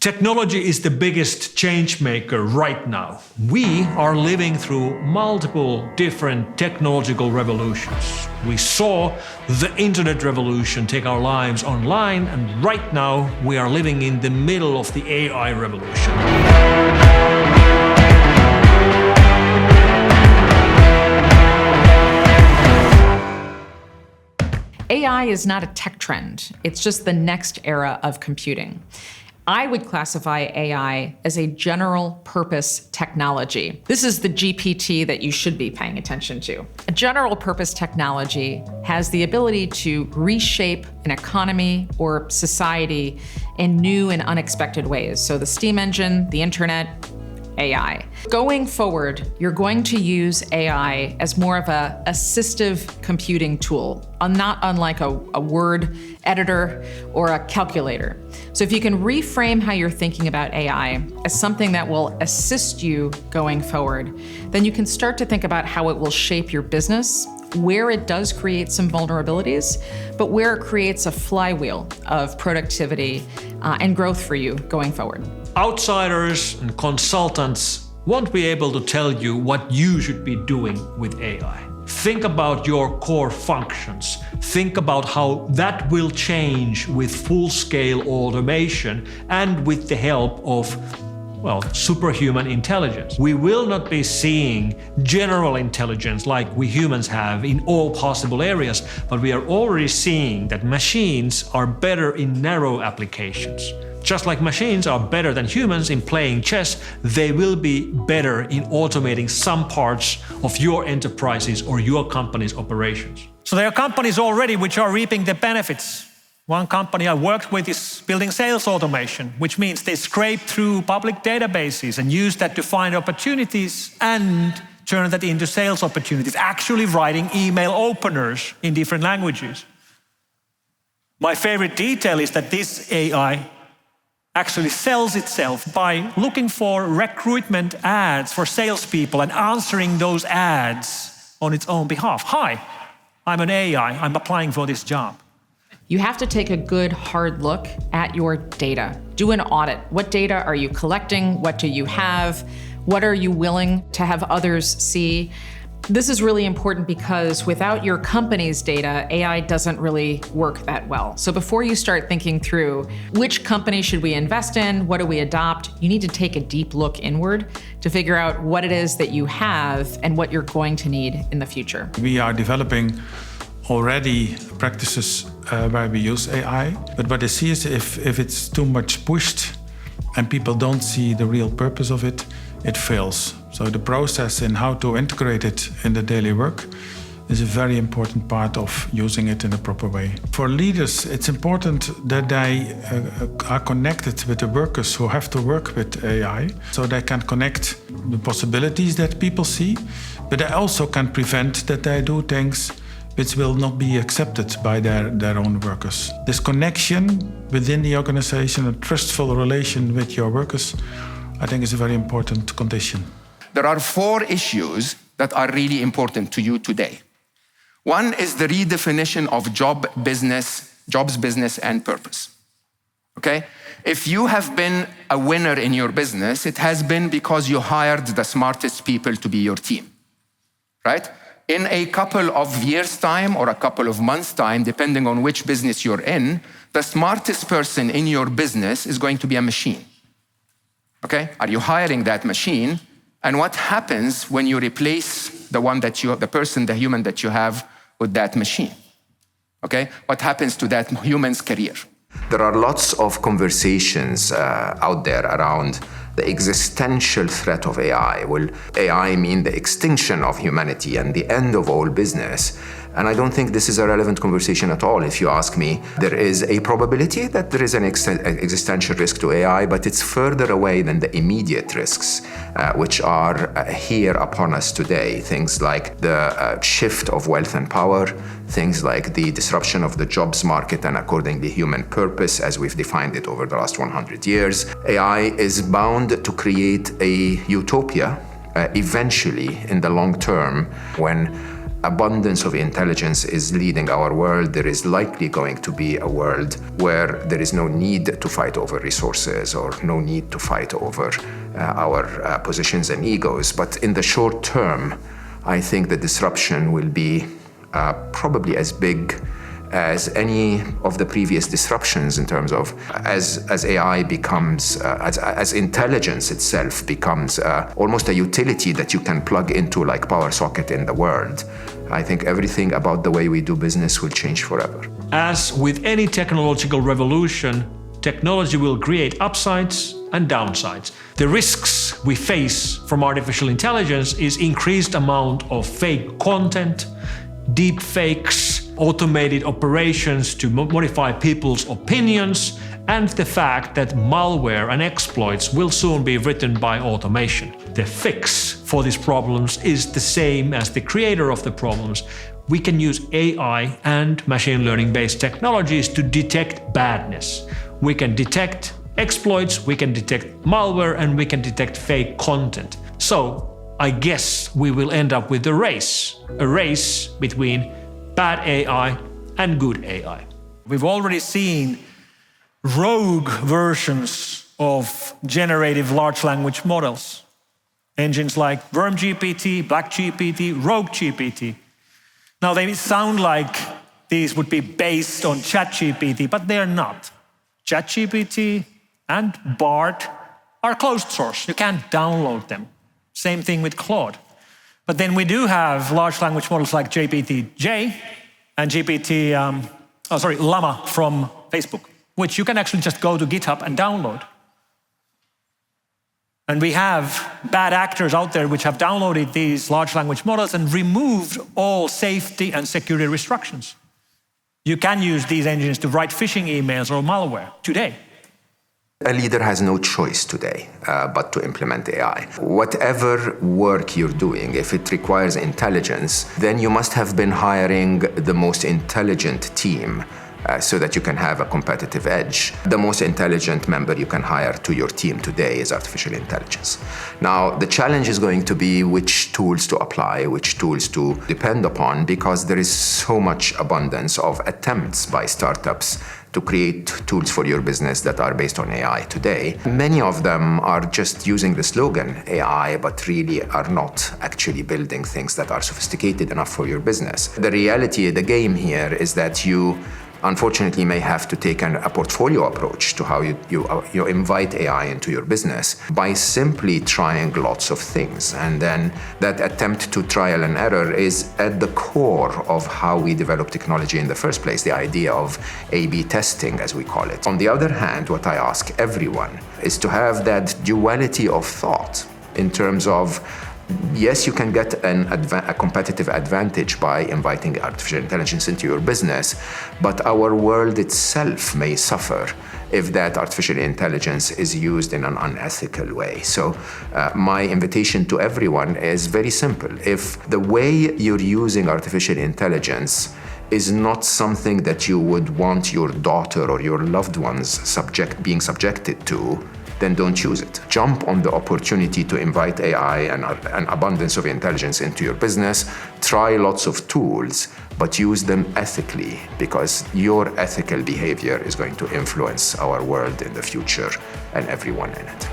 Technology is the biggest change maker right now. We are living through multiple different technological revolutions. We saw the internet revolution take our lives online, and right now we are living in the middle of the AI revolution. AI is not a tech trend. It's just the next era of computing. I would classify AI as a general purpose technology. This is the GPT that you should be paying attention to. A general purpose technology has the ability to reshape an economy or society in new and unexpected ways. So the steam engine, the internet, AI. Going forward, you're going to use AI as more of an assistive computing tool, not unlike a word editor or a calculator. So if you can reframe how you're thinking about AI as something that will assist you going forward, then you can start to think about how it will shape your business, where it does create some vulnerabilities, but where it creates a flywheel of productivity and growth for you going forward. Outsiders and consultants won't be able to tell you what you should be doing with AI. Think about your core functions. Think about how that will change with full-scale automation and with the help of superhuman intelligence. We will not be seeing general intelligence like we humans have in all possible areas, but we are already seeing that machines are better in narrow applications. Just like machines are better than humans in playing chess, they will be better in automating some parts of your enterprises or your company's operations. So there are companies already which are reaping the benefits. One company I worked with is building sales automation, which means they scrape through public databases and use that to find opportunities and turn that into sales opportunities, actually writing email openers in different languages. My favorite detail is that this AI actually sells itself by looking for recruitment ads for salespeople and answering those ads on its own behalf. Hi, I'm an AI, I'm applying for this job. You have to take a good hard look at your data. Do an audit. What data are you collecting? What do you have? What are you willing to have others see? This is really important because without your company's data, AI doesn't really work that well. So before you start thinking through which company should we invest in, what do we adopt, you need to take a deep look inward to figure out what it is that you have and what you're going to need in the future. We are developing already practices where we use AI, but what I see is if it's too much pushed and people don't see the real purpose of it, it fails. So the process in how to integrate it in the daily work is a very important part of using it in a proper way. For leaders, it's important that they are connected with the workers who have to work with AI, so they can connect the possibilities that people see, but they also can prevent that they do things which will not be accepted by their own workers. This connection within the organization, a trustful relation with your workers, I think is a very important condition. There are 4 issues that are really important to you today. One is the redefinition of jobs, business, and purpose. Okay? If you have been a winner in your business, it has been because you hired the smartest people to be your team, right? In a couple of years' time or a couple of months' time, depending on which business you're in, the smartest person in your business is going to be a machine. Okay? Are you hiring that machine? And what happens when you replace the human that you have with that machine? Okay? What happens to that human's career? There are lots of conversations out there around the existential threat of AI. Will AI mean the extinction of humanity and the end of all business? And I don't think this is a relevant conversation at all, if you ask me. There is a probability that there is an existential risk to AI, but it's further away than the immediate risks, which are here upon us today. Things like the shift of wealth and power, things like the disruption of the jobs market and accordingly human purpose as we've defined it over the last 100 years. AI is bound to create a utopia eventually in the long term when abundance of intelligence is leading our world, there is likely going to be a world where there is no need to fight over resources or no need to fight over our positions and egos. But in the short term, I think the disruption will be probably as big as any of the previous disruptions in terms of as AI becomes, as intelligence itself becomes almost a utility that you can plug into like power socket in the world. I think everything about the way we do business will change forever. As with any technological revolution, technology will create upsides and downsides. The risks we face from artificial intelligence is increased amount of fake content, deep fakes, automated operations to modify people's opinions, and the fact that malware and exploits will soon be written by automation. The fix for these problems is the same as the creator of the problems. We can use AI and machine learning-based technologies to detect badness. We can detect exploits, we can detect malware, and we can detect fake content. So I guess we will end up with a race between bad AI and good AI. We've already seen rogue versions of generative large language models. Engines like WormGPT, BlackGPT, RogueGPT. Now they sound like these would be based on ChatGPT, but they're not. ChatGPT and BART are closed source. You can't download them. Same thing with Claude. But then we do have large language models like GPT-J and Llama from Facebook, which you can actually just go to GitHub and download. And we have bad actors out there which have downloaded these large language models and removed all safety and security restrictions. You can use these engines to write phishing emails or malware today. A leader has no choice today but to implement AI. Whatever work you're doing, if it requires intelligence, then you must have been hiring the most intelligent team so that you can have a competitive edge. The most intelligent member you can hire to your team today is artificial intelligence. Now, the challenge is going to be which tools to apply, which tools to depend upon, because there is so much abundance of attempts by startups to create tools for your business that are based on AI today. Many of them are just using the slogan AI, but really are not actually building things that are sophisticated enough for your business. The reality of the game here is that you unfortunately may have to take a portfolio approach to how you invite AI into your business by simply trying lots of things. And then that attempt to trial and error is at the core of how we develop technology in the first place, the idea of A/B testing, as we call it. On the other hand, what I ask everyone is to have that duality of thought in terms of yes, you can get a competitive advantage by inviting artificial intelligence into your business, but our world itself may suffer if that artificial intelligence is used in an unethical way. So my invitation to everyone is very simple. If the way you're using artificial intelligence is not something that you would want your daughter or your loved ones being subjected to, then don't use it. Jump on the opportunity to invite AI and an abundance of intelligence into your business. Try lots of tools, but use them ethically, because your ethical behavior is going to influence our world in the future and everyone in it.